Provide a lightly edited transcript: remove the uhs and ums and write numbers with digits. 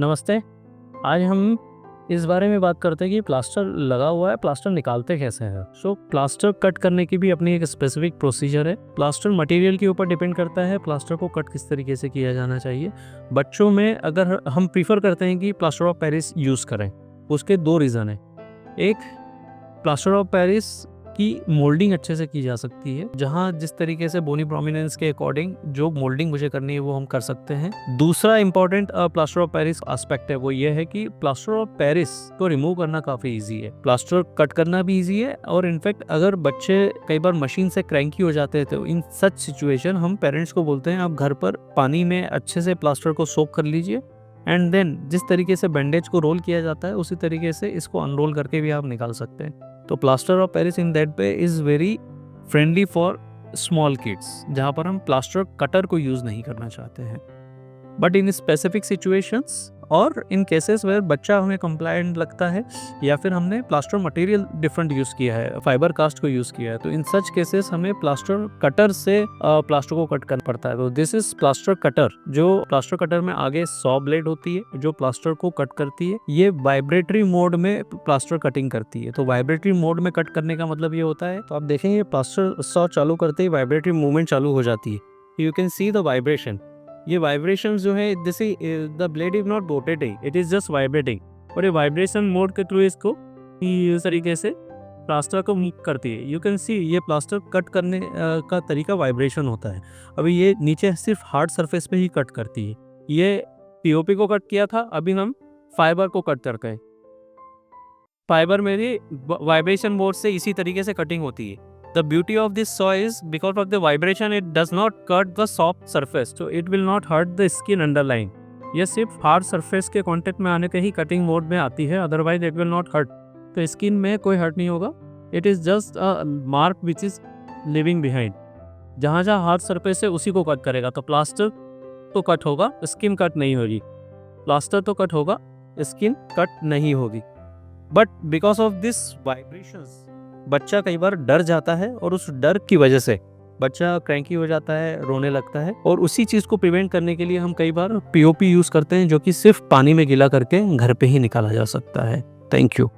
नमस्ते। आज हम इस बारे में बात करते हैं कि प्लास्टर लगा हुआ है, प्लास्टर निकालते कैसे हैं। प्लास्टर कट करने की भी अपनी एक स्पेसिफिक प्रोसीजर है। प्लास्टर मटेरियल के ऊपर डिपेंड करता है, प्लास्टर को कट किस तरीके से किया जाना चाहिए। बच्चों में अगर हम प्रीफर करते हैं कि प्लास्टर ऑफ पेरिस यूज़ करें, उसके 2 रीज़न हैं। एक, प्लास्टर ऑफ पेरिस की मोल्डिंग अच्छे से की जा सकती है, जहाँ जिस तरीके से बोनी प्रोमिनेंस के अकॉर्डिंग जो मोल्डिंग मुझे करनी है वो हम कर सकते हैं। दूसरा important plaster of Paris aspect है, वो ये है कि प्लास्टर ऑफ पेरिस को रिमूव करना काफ़ी इजी है, प्लास्टर कट करना भी इजी है। और इनफैक्ट अगर बच्चे कई बार मशीन से क्रैंकी हो जाते हैं तो इन सच सिचुएशन हम पेरेंट्स को बोलते हैं आप घर पर पानी में अच्छे से प्लास्टर को सोक कर लीजिए एंड देन जिस तरीके से बैंडेज को रोल किया जाता है उसी तरीके से इसको अनरोल करके भी आप निकाल सकते हैं। तो plaster of Paris in that way is very friendly for small kids, जहाँ पर हम प्लास्टर कटर को यूज़ नहीं करना चाहते हैं। बट इन स्पेसिफिक सिचुएशंस और इन केसेस वेयर बच्चा हमें कंप्लायंट लगता है या फिर हमने प्लास्टर मटेरियल डिफरेंट यूज़ किया है, फाइबर कास्ट को यूज़ किया है, तो इन सच केसेस हमें प्लास्टर कटर से प्लास्टर को कट करना पड़ता है। तो दिस इज प्लास्टर कटर। जो प्लास्टर कटर में आगे 100 ब्लेड होती है जो प्लास्टर को कट करती है, ये वाइब्रेटरी मोड में प्लास्टर कटिंग करती है। तो वाइब्रेटरी मोड में कट करने का मतलब ये होता है, तो आप देखेंगे प्लास्टर 100 चालू करते ही वाइब्रेटरी मूवमेंट चालू हो जाती है। You can see the vibration. ये वाइब्रेशन जो है जैसे the blade is not rotating, it is just vibrating. और ये वाइब्रेशन मोड के थ्रू इसको इस तरीके से प्लास्टर को मूव करती है। यू कैन सी ये प्लास्टर कट करने का तरीका वाइब्रेशन होता है। अभी ये नीचे सिर्फ हार्ड सरफेस पे ही कट करती है। ये पीओपी को कट किया था, अभी हम फाइबर को कट करते हैं। फाइबर में भी वाइब्रेशन मोड से इसी तरीके से कटिंग होती है। The beauty of this saw is because of the vibration it does not cut the soft surface, so it will not hurt the skin underlying. ये सिर्फ हार्ड सरफेस के कांटेक्ट में आने के ही कटिंग मोड में आती है, otherwise it will not hurt. तो स्किन में कोई हर्ट नहीं होगा। It is just a mark which is living behind. जहाँ जहाँ हार्ड सरफेस है उसी को कट करेगा। तो प्लास्टर तो कट होगा, स्किन कट नहीं होगी। प्लास्टर तो कट होगा, स्किन कट नहीं होगी। But because of this vibrations बच्चा कई बार डर जाता है और उस डर की वजह से बच्चा क्रैंकी हो जाता है, रोने लगता है। और उसी चीज़ को प्रिवेंट करने के लिए हम कई बार पीओपी यूज़ करते हैं, जो कि सिर्फ पानी में गीला करके घर पे ही निकाला जा सकता है। Thank you.